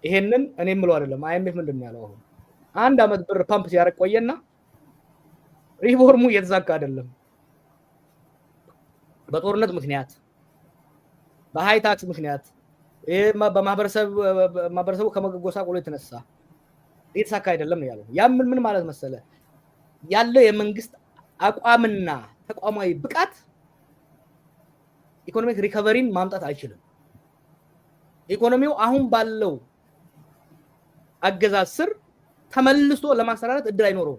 ይሄንን እኔ ምለው አይደለም አይኤምኤፍ ምንድነው ያለው አሁን አንድ አመት ብር ፓምፕ ሲያረቅ ቆየና ሪፎርሙ እየተሳካ አይደለም በጦርነት ምክንያት በሃይ ታክስ ምክንያት በማህበረሰቡ ከመጎሳቆሉ የተነሳ እየተሳካ አይደለም ነው ያለው ያ ምን ማለት መሰለ ያለው የመንግስት አቋምና ተቋማዊ ብቃት ኢኮኖሚክ ሪከቨሪን ማምጣት አይችልም ኢኮኖሚው አሁን ባለው አገዛዝ ስር ተመልሶ ለማሰራራት እድል አይኖረው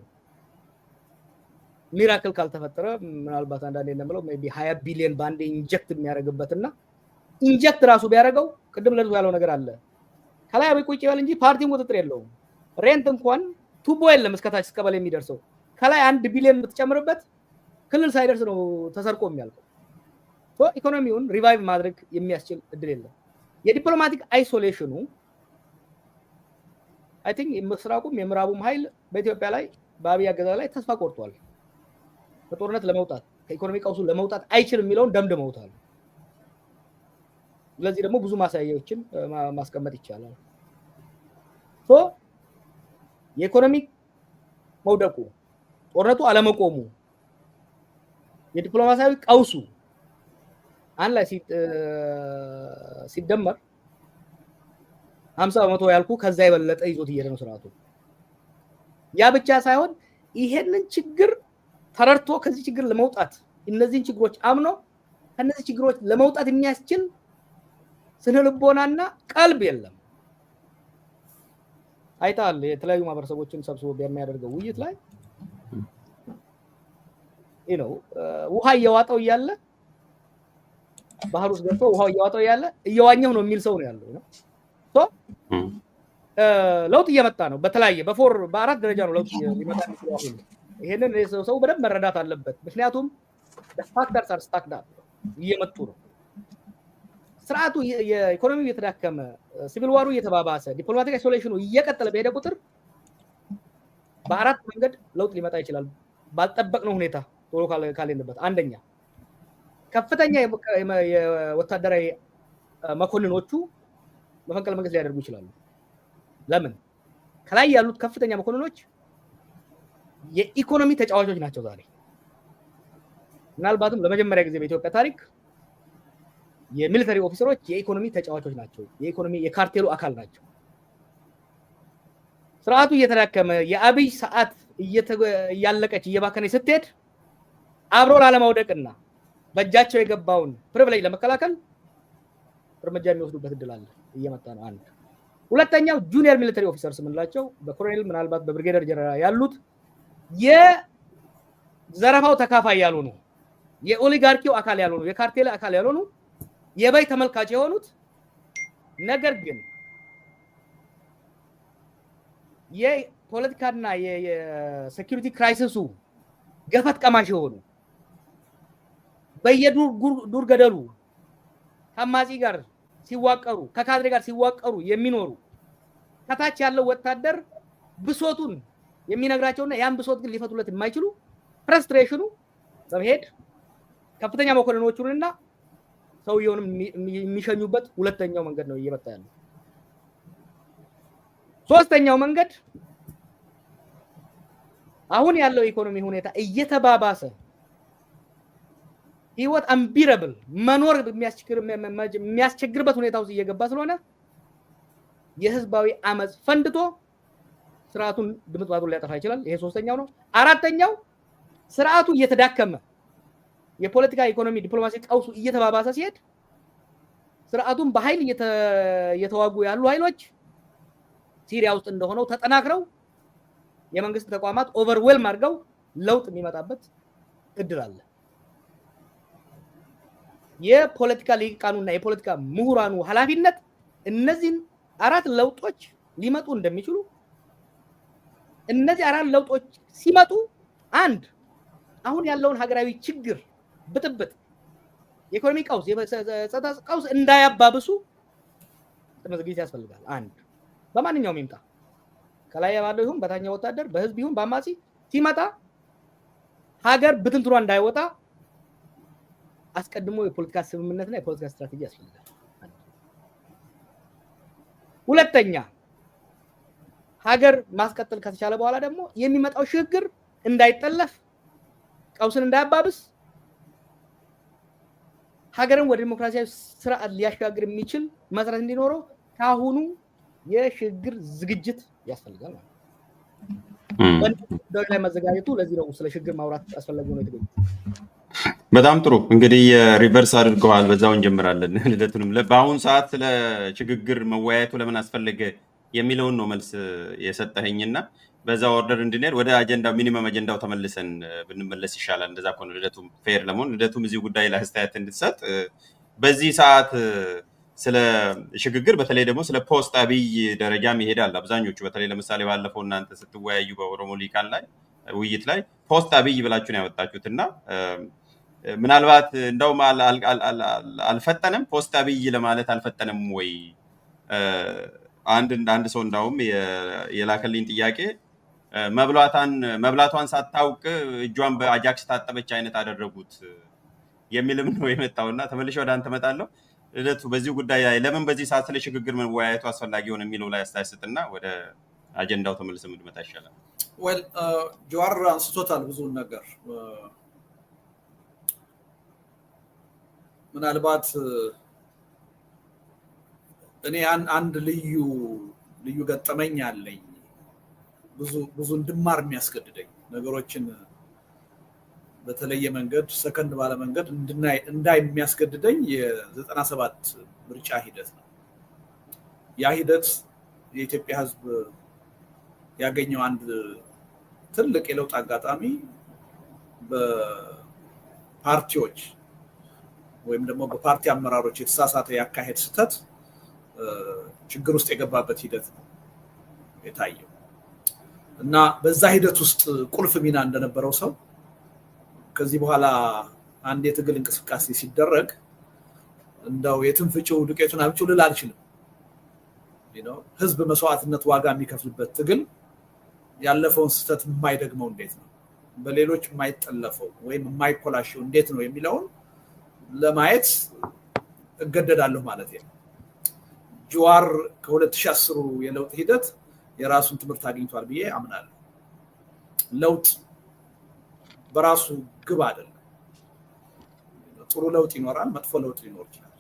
ሚራክል ካልተፈጠረ ምናልባት አንዳንዴ እንደምለው ሜቢ 20 ቢሊዮን ባንዴ ኢንጀክት የሚያደርግበትና ኢንጀክት ራሱ ቢያደርገው ቅድም ለዚህ ያለው ነገር አለ ከላይ አብይ ቁጭ ይበል እንጂ ፓርቲው ቁጥጥር የለውም ሬንት እንኳን ቱቦ የለም እስከታች እስከበለ የሚደርሰው ከላይ 1 ቢሊዮን ብትጨምርበት ክልል ሳይደርስ ነው ተሰርቆ የሚያልቀው ኢኮኖሚውን ሪቫይቭ ማድረግ የሚያስችል እድል የለም የዲፕሎማቲክ አይሶሌሽኑ አይ ቲንክ የምስራቁም የምዕራቡም ኃይል በኢትዮጵያ ላይ በአብይ አገዛዝ ላይ ተስፋ ቆርጧል በጦርነት ለመውጣት ከኢኮኖሚ ቀውሱ ለመውጣት አይችልም የሚለውን ደምድመውታል ስለዚህ ደግሞ ብዙ ማሳያዎችን ማስቀመጥ ይቻላል የኢኮኖሚ መውደቁ ጦርነቱ አለመቆሙ የዲፕሎማሲያዊ ቀውሱ አንድ ላይ ሲደመር 50% ያልኩ ከዛ የበለጠ ይዞት እየሄደ ነው ስርዓቱ ያ ብቻ ሳይሆን ይሄንን ችግር ተረድቶ ከዚህ ችግር ለመውጣት እነዚህን ችግሮች አምኖ ከነዚህ ችግሮች ለመውጣት የሚያስችል ስነ ልቦናና ቀልብ የለም አይታል የተለያዩ ማህበረሰቦችን ሰብስቦ በሚያደርገው ውይይት ላይ ውሃ እየዋጠው እያለ ባህር ውስጥ ገብቶ ውሃው እየዋጠው እያለ እየዋኘው ነው የሚል ሰው ነው ያለው ነው ለውጥ እየመጣ ነው በተለያየ በአራት ደረጃ ነው ለውጥ ሊመጣ ይችላል ይሄንን ሰው በደንብ መረዳት አለበት ምክንያቱም ፋክተርስ አር ስታክድ አፕ እየመጡ ነው ስርዓቱ የኢኮኖሚው እየተዳከመ ሲቪል ዋሩ እየተባባሰ ዲፕሎማቲክ አይሶሌሽኑ እየቀጠለ በሄደ ቁጥር በአራት መንገድ ለውጥ ሊመጣ ይችላል ባልጠበቅነው ሁኔታ ቶሎ ካለንበት አንደኛ ከፍተኛ የወታደራዊ መኮንኖቹ መፈንቅለ መንግስት ሊያደርጉ ይችላሉ ለምን ከላይ ያሉት ከፍተኛ መኮንኖች የኢኮኖሚ ተጫዋቾች ናቸው ዛሬ ምናልባትም ለመጀመሪያ ጊዜ በኢትዮጵያ ታሪክ የሚሊተሪ ኦፊሰሮች የኢኮኖሚ ተጫዋቾች ናቸው የኢኮኖሚ የካርቴሉ አካል ናቸው ስርዓቱ እየተዳከመ የአብይ ሰዓት እያለቀች እየባከነ ስትሄድ አብሮ ላለማውደቅና በእጃቸው የገባውን ፕሪቪሌጅ ለመከላከል እርምጃ የሚወስዱበት እድል አለ እየመጣ ነው አንድ ሁለተኛው ጁኒየር ሚሊተሪ ኦፊሰርስ ምንላቸው በኮሎኔል ምናልባት በብሪጌደር ጀነራል ያሉት የዘረፋው ተካፋይ ያልሆኑ የኦሊጋርኪው አካል ያልሆኑ የካርቴል አካል ያልሆኑ የበይ ተመልካች የሆኑት ነገር ግን የፖለቲካና የሴኩሪቲ ክራይሲሱ ገፈት ቀማሽ የሆኑ በየዱር ገደሉ ከአማጺ ጋር ሲዋቀሩ ከካድሬ ጋር ሲዋቀሩ የሚኖሩ ከታች ያለው ወታደር ብሶቱን የሚነግራቸውና ያን ብሶት ግን ሊፈቱለት የማይችሉ ፍረስትሬሽኑ በመሄድ ከፍተኛ መኮንኖቹንና ሰውየውንም የሚሸኙበት ሁለተኛው መንገድ ነው እየመጣ ያለው ሶስተኛው መንገድ አሁን ያለው ኢኮኖሚ ሁኔታ እየተባባሰ ህይወት አንቢረብል መኖር የሚያስቸግርበት ሁኔታ ውስጥ እየገባ ስለሆነ የህዝባዊ አመጽ ፈንድቶ ስርዓቱን ድምጥማጡን ሊያጠፋ ይችላል ይሄ ሶስተኛው ነው አራተኛው ስርዓቱ እየተዳከመ የፖለቲካ ኢኮኖሚ ዲፕሎማሲ ቀውሱ እየተባባሰ ሲሄድ ስርዓቱን በኃይል እየተዋጉ ያሉ ኃይሎች ሲሪያ ውስጥ እንደሆነው ተጠናክረው የመንግስት ተቋማት ኦቨርዌልም አድርገው ለውጥ የሚመጣበት እድል አለ የፖለቲካ ሊቃኑና የፖለቲካ ምሁራኑ ኃላፊነት እነዚህን አራት ለውጦች ሊመጡ እንደሚችሉ እነዚህ አራት ለውጦች ሲመጡ አንድ አሁን ያለውን ሀገራዊ ችግር ብጥብጥ የኢኮኖሚ ቀውስ የጸጥታ ቀውስ እንዳያባብሱ ዝግጅት ያስፈልጋል አንድ በማንኛውም ይምጣ ከላይ ያለው ይሁን በታኛው ወታደር በህዝብ ይሁን በአማጺ ሲመጣ ሀገር ብትንትሯ እንዳይወጣ አስቀድሞ የፖለቲካ ስምምነትና የፖለቲካ ስትራቴጂ ያስፈልጋል ሁለተኛ ሀገር ማስቀጠል ከተቻለ በኋላ ደግሞ የሚመጣው ሽግግር እንዳይጠለፍ ቀውስን እንዳያባብስ ሀገርን ወደ ዲሞክራሲያዊ ስርዓት ሊያሻግር የሚችል መሰረት እንዲኖረው ካሁኑ የሽግግር ዝግጅት ያስፈልጋል ማለት ነው። ላይ መዘጋጀቱ ለዚህ ነው ስለ ሽግግር ማውራት አስፈላጊ ነው የተገኘው። በጣም ጥሩ እንግዲህ ሪቨርስ አድርገዋል። በዛው እንጀምራለን ልደቱንም በአሁኑ ሰዓት ስለ ሽግግር መወያየቱ ለምን አስፈለገ የሚለውን ነው መልስ የሰጠኸኝና በዛ ኦርደር እንድንሄድ ወደ አጀንዳው ሚኒመም አጀንዳው ተመልሰን ብንመለስ ይሻላል። እንደዛ ከሆነ ልደቱም ፌር ለመሆን ልደቱም እዚህ ጉዳይ ላይ አስተያየት እንድትሰጥ በዚህ ሰዓት ስለ ሽግግር በተለይ ደግሞ ስለ ፖስት አብይ ደረጃም ይሄዳል። አብዛኞቹ በተለይ ለምሳሌ ባለፈው እናንተ ስትወያዩ በኦሮሞ ሊቃን ላይ ውይይት ላይ ፖስት አብይ ብላችሁ ነው ያወጣችሁትና ምናልባት እንደውም አልፈጠነም ፖስት አብይ ለማለት አልፈጠነም ወይ? አንድ ሰው እንዳውም የላከልኝ ጥያቄ መብላቷን ሳታውቅ እጇን በአጃክስ ታጠበች አይነት አደረጉት የሚልም ነው የመጣውና ተመልሼ ወደ አንተ እመጣለሁ። ልደቱ በዚህ ጉዳይ ላይ ለምን በዚህ ሰዓት ስለ ሽግግር መወያየቱ አስፈላጊ ሆነ የሚለው ላይ አስተያየት ስጥና ወደ አጀንዳው ተመልሰን እንድመጣ ይሻላል። ጀዋር አንስቶታል ብዙ ነገር። ምናልባት እኔ አንድ ልዩ ገጠመኝ አለኝ ብዙ እንድማር የሚያስገድደኝ ነገሮችን በተለየ መንገድ ሰከንድ ባለ መንገድ እንዳይ የሚያስገድደኝ የ97 ምርጫ ሂደት ነው። ያ ሂደት የኢትዮጵያ ሕዝብ ያገኘው አንድ ትልቅ የለውጥ አጋጣሚ በፓርቲዎች ወይም ደግሞ በፓርቲ አመራሮች የተሳሳተ ያካሄድ ስህተት ችግር ውስጥ የገባበት ሂደት ነው የታየው እና በዛ ሂደት ውስጥ ቁልፍ ሚና እንደነበረው ሰው ከዚህ በኋላ አንድ የትግል እንቅስቃሴ ሲደረግ እንደው የትንፍጭው ዱቄቱን አብጭው ልል አልችልም። ህዝብ መስዋዕትነት ዋጋ የሚከፍልበት ትግል ያለፈውን ስህተት የማይደግመው እንዴት ነው፣ በሌሎች የማይጠለፈው ወይም የማይኮላሸው እንዴት ነው የሚለውን ለማየት እገደዳለሁ ማለት ነው። ጀዋር ከ2010 የለውጥ ሂደት የራሱን ትምህርት አግኝቷል ብዬ አምናለሁ። ለውጥ በራሱ ግብ አይደለም። ጥሩ ለውጥ ይኖራል፣ መጥፎ ለውጥ ሊኖር ይችላል፣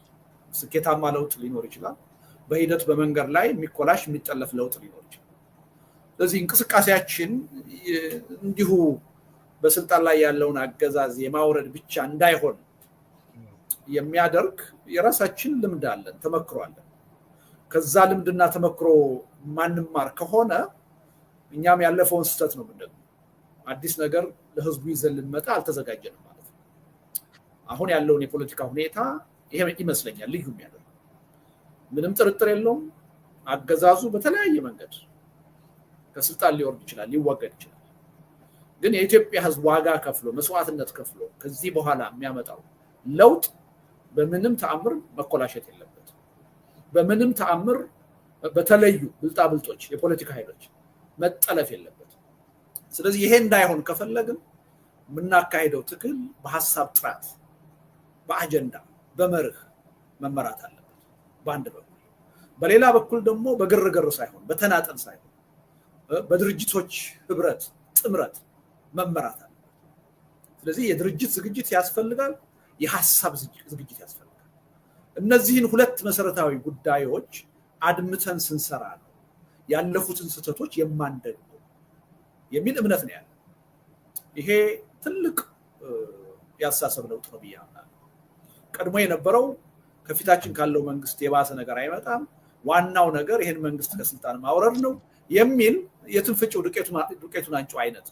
ስኬታማ ለውጥ ሊኖር ይችላል፣ በሂደት በመንገድ ላይ የሚኮላሽ የሚጠለፍ ለውጥ ሊኖር ይችላል። ስለዚህ እንቅስቃሴያችን እንዲሁ በስልጣን ላይ ያለውን አገዛዝ የማውረድ ብቻ እንዳይሆን የሚያደርግ የራሳችን ልምድ አለን፣ ተመክሮ አለን። ከዛ ልምድና ተመክሮ ማንማር ከሆነ እኛም ያለፈውን ስህተት ነው የምንደግመው። አዲስ ነገር ለህዝቡ ይዘን ልንመጣ አልተዘጋጀንም ማለት ነው። አሁን ያለውን የፖለቲካ ሁኔታ ይሄ ይመስለኛል ልዩ የሚያደርገው። ምንም ጥርጥር የለውም አገዛዙ በተለያየ መንገድ ከስልጣን ሊወርድ ይችላል፣ ሊወገድ ይችላል። ግን የኢትዮጵያ ህዝብ ዋጋ ከፍሎ መስዋዕትነት ከፍሎ ከዚህ በኋላ የሚያመጣው ለውጥ በምንም ተአምር መኮላሸት የለበት። በምንም ተአምር በተለዩ ብልጣብልጦች የፖለቲካ ኃይሎች መጠለፍ የለበት። ስለዚህ ይሄ እንዳይሆን ከፈለግን የምናካሄደው ትግል በሐሳብ ጥራት፣ በአጀንዳ፣ በመርህ መመራት አለበት በአንድ በኩል። በሌላ በኩል ደግሞ በግርግር ሳይሆን በተናጠል ሳይሆን በድርጅቶች ህብረት ጥምረት መመራት አለበት። ስለዚህ የድርጅት ዝግጅት ያስፈልጋል፣ የሐሳብ ዝግጅት ያስፈልጋል። እነዚህን ሁለት መሰረታዊ ጉዳዮች አድምተን ስንሰራ ነው ያለፉትን ስህተቶች የማንደግመው የሚል እምነት ነው ያለው። ይሄ ትልቅ ያሳሰብ ለውጥ ነው ብዬ አምናለሁ። ቀድሞ የነበረው ከፊታችን ካለው መንግስት የባሰ ነገር አይመጣም፣ ዋናው ነገር ይሄን መንግስት ከስልጣን ማውረድ ነው የሚል የትንፍጭው ዱቄቱን አንጩ አይነት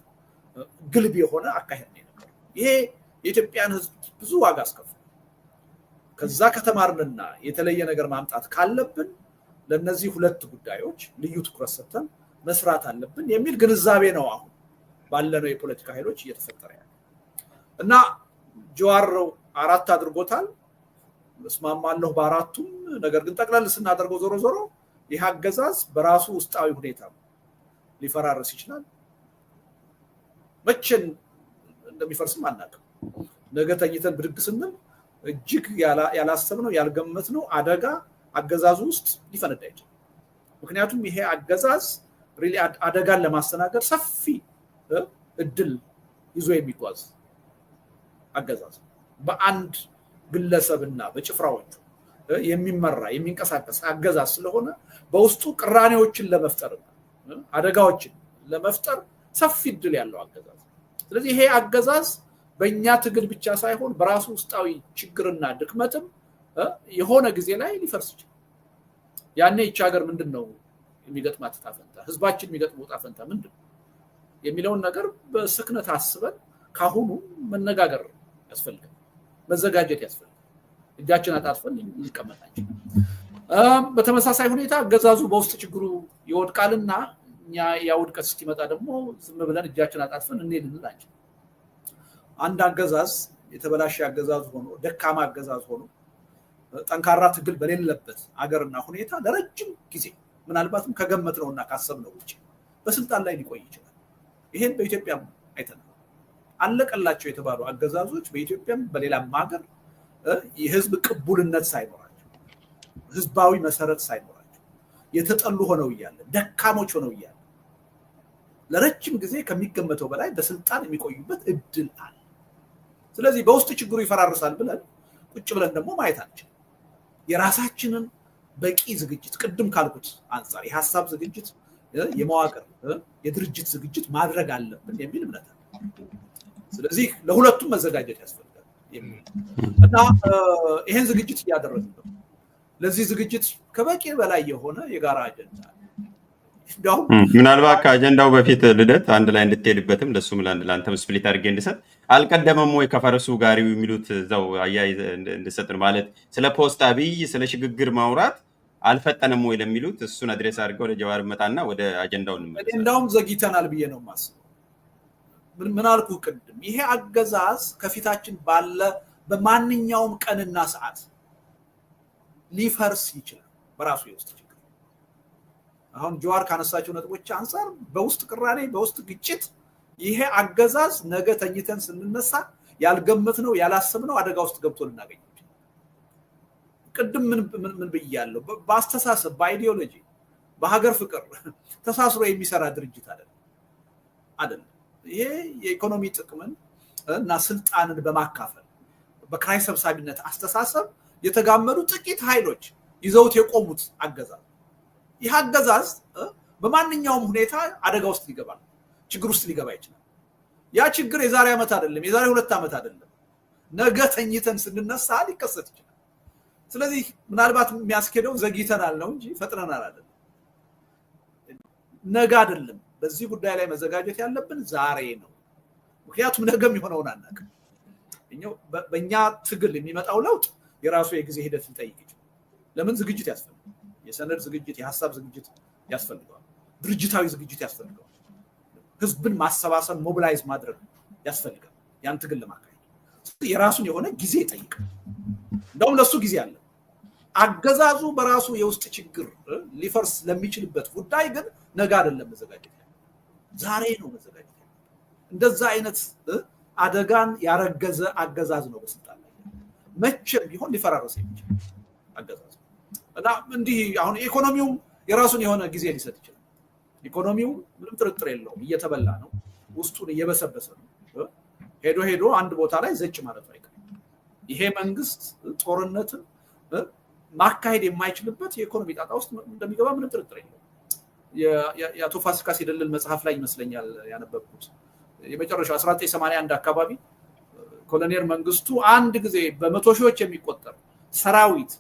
ግልብ የሆነ አካሄድ ነው የነበረው። ይሄ የኢትዮጵያን ህዝብ ብዙ ዋጋ አስከፍሏል። ከዛ ከተማርንና የተለየ ነገር ማምጣት ካለብን ለነዚህ ሁለት ጉዳዮች ልዩ ትኩረት ሰጥተን መስራት አለብን የሚል ግንዛቤ ነው አሁን ባለነው የፖለቲካ ኃይሎች እየተፈጠረ ያለው እና ጀዋር 4 አድርጎታል። መስማማለሁ በአራቱም። ነገር ግን ጠቅላላ ስናደርገው ዞሮ ይህ አገዛዝ በራሱ ውስጣዊ ሁኔታ ሊፈራረስ ይችላል። መቼም እንደሚፈርስም አናውቅም። ነገ ተኝተን ብድግ ስንል እጅግ ያላሰብነው ያልገመትነው አደጋ አገዛዙ ውስጥ ሊፈነዳ ይችላል። ምክንያቱም ይሄ አገዛዝ ሪሊ አደጋን ለማስተናገድ ሰፊ እድል ይዞ የሚጓዝ አገዛዝ በአንድ ግለሰብና በጭፍራዎቹ የሚመራ የሚንቀሳቀስ አገዛዝ ስለሆነ በውስጡ ቅራኔዎችን ለመፍጠር አደጋዎችን ለመፍጠር ሰፊ እድል ያለው አገዛዝ ስለዚህ ይሄ አገዛዝ በእኛ ትግል ብቻ ሳይሆን በራሱ ውስጣዊ ችግርና ድክመትም የሆነ ጊዜ ላይ ሊፈርስ ይችላል ያኔ ይህች ሀገር ምንድነው የሚገጥማት ጣፈንታ ህዝባችን የሚገጥመው ጣፈንታ ምንድነው የሚለውን ነገር በስክነት አስበን ካሁኑ መነጋገር ያስፈልጋል መዘጋጀት ያስፈልጋል እጃችን አጣጥፈን እንቀመጣለን በተመሳሳይ ሁኔታ አገዛዙ በውስጥ ችግሩ ይወድቃልና እኛ ያውድቀት ሲመጣ ደግሞ ዝም ብለን እጃችን አጣጥፈን እንሄድልናለን አንድ አገዛዝ የተበላሸ አገዛዝ ሆኖ ደካማ አገዛዝ ሆኖ ጠንካራ ትግል በሌለበት አገርና ሁኔታ ለረጅም ጊዜ ምናልባትም ከገመትነውና ካሰብነው ውጪ በስልጣን ላይ ሊቆይ ይችላል ይሄን በኢትዮጵያ አይተናል አለቀላቸው የተባሉ አገዛዞች በኢትዮጵያም በሌላም ሀገር የህዝብ ቅቡልነት ሳይኖራቸው ህዝባዊ መሰረት ሳይኖራቸው የተጠሉ ሆነው ይያለ ደካሞች ሆነው ይያለ ለረጅም ጊዜ ከሚገመተው በላይ በስልጣን የሚቆዩበት እድል አለ ስለዚህ በውስጥ ችግሩ ይፈራርሳል ብለን ቁጭ ብለን ደግሞ ማየት አንችልም የራሳችንን በቂ ዝግጅት ቅድም ካልኩት አንፃር የሐሳብ ዝግጅት የመዋቅር የድርጅት ዝግጅት ማድረግ አለብን የሚል እምነት አለ ስለዚህ ለሁለቱም መዘጋጀት ያስፈልጋል እና ይሄን ዝግጅት ያደረግን ነው ለዚህ ዝግጅት ከበቂ በላይ የሆነ የጋራ አጀንዳ ምናልባት ከአጀንዳው በፊት ልደት አንድ ላይ እንድትሄድበትም ለሱም ለአንተም ስፕሊት አድርጌ እንድሰጥ አልቀደመም ወይ ከፈረሱ ጋሪው የሚሉት እዛው አያይዘ እንድሰጥ ማለት ስለ ፖስት አብይ ስለ ሽግግር ማውራት አልፈጠነም ወይ ለሚሉት እሱን አድሬስ አድርገው ለጀዋር መጣና ወደ አጀንዳው እንመለስ እንደውም ዘግይተናል ብዬ ነው ማስበው ምን አልኩ ቅድም ይሄ አገዛዝ ከፊታችን ባለ በማንኛውም ቀንና ሰዓት ሊፈርስ ይችላል በራሱ የውስጥ ችግር አሁን ጀዋር ካነሳቸው ነጥቦች አንፃር በውስጥ ቅራኔ በውስጥ ግጭት ይሄ አገዛዝ ነገ ተኝተን ስንነሳ ያልገመትነው ያላሰብነው አደጋ ውስጥ ገብቶ ልናገኝ ቅድም ምን ብያለሁ በአስተሳሰብ በአይዲዮሎጂ በሀገር ፍቅር ተሳስሮ የሚሰራ ድርጅት አይደለም ይሄ የኢኮኖሚ ጥቅምን እና ስልጣንን በማካፈል በክራይ ሰብሳቢነት አስተሳሰብ የተጋመዱ ጥቂት ኃይሎች ይዘውት የቆሙት አገዛዝ ይህ አገዛዝ በማንኛውም ሁኔታ አደጋ ውስጥ ሊገባ ችግር ውስጥ ሊገባ ይችላል ያ ችግር የዛሬ ዓመት አይደለም የዛሬ 2 ዓመት አይደለም ነገ ተኝተን ስንነሳ ሊከሰት ይችላል ስለዚህ ምናልባት የሚያስከደው ዘግይተናል ነው እንጂ ፈጥነናል አይደለም ነገ አይደለም በዚህ ጉዳይ ላይ መዘጋጀት ያለብን ዛሬ ነው ምክንያቱም ነገ የሚሆነውን አናውቅም በእኛ ትግል የሚመጣው ለውጥ የራሱ የጊዜ ሂደት ሊጠይቅ ይችላል ለምን ዝግጅት ያስፈልጋል የሰነድ ዝግጅት የሐሳብ ዝግጅት ያስፈልጋል ድርጅታዊ ዝግጅት ያስፈልጋል ህዝብን ማሰባሰብ ሞቢላይዝ ማድረግ ያስፈልጋል ያን ትግል ለማካሄድ የራሱን የሆነ ጊዜ ይጠይቃል እንደውም ለሱ ጊዜ አለ አገዛዙ በራሱ የውስጥ ችግር ሊፈርስ ለሚችልበት ጉዳይ ግን ነገ አይደለም መዘጋጀት ዛሬ ነው መዘጋጀት እንደዛ አይነት አደጋን ያረገዘ አገዛዝ ነው በስልጣን ላይ መቼም ቢሆን ሊፈራረስ የሚችል አገዛዝ እና እንዲህ አሁን ኢኮኖሚው የራሱን የሆነ ጊዜ ሊሰጥ ይችላል ኢኮኖሚው ምንም ጥርጥር የለውም እየተበላ ነው ውስጡን እየበሰበሰ ነው ሄዶ አንድ ቦታ ላይ ዘጭ ማለት አይቀርም ይሄ መንግስት ጦርነትን ማካሄድ የማይችልበት የኢኮኖሚ ጣጣ ውስጥ እንደሚገባ ምንም ጥርጥር የለውም የአቶ ፋሲካ ሲደልል መጽሐፍ ላይ ይመስለኛል ያነበብኩት የመጨረሻው 1981 አካባቢ ኮሎኔል መንግስቱ አንድ ጊዜ በመቶ ሺዎች የሚቆጠር ሰራዊት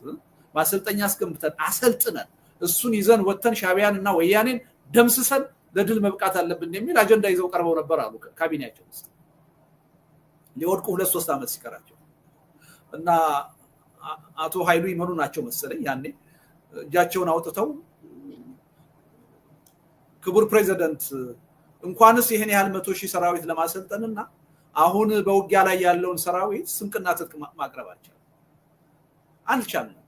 ማሰልጠኛ አስገምተን አሰልጥነን እሱን ይዘን ወተን ሻቢያንና ወያኔን ደምስሰን ለድል መብቃት አለብን የሚል አጀንዳ ይዘው ቀርበው ነበር አሉ ካቢኔያቸው ውስጥ ሊወድቁ 2-3 ዓመት ሲቀራቸው እና አቶ ኃይሉ ይመኑ ናቸው መሰለኝ ያኔ እጃቸውን አውጥተው ክቡር ፕሬዚደንት እንኳንስ ይሄን ያህል 100,000 ሰራዊት ለማሰልጠንና አሁን በውጊያ ላይ ያለውን ሰራዊት ስንቅና ትጥቅ ማቅረብ አልቻለም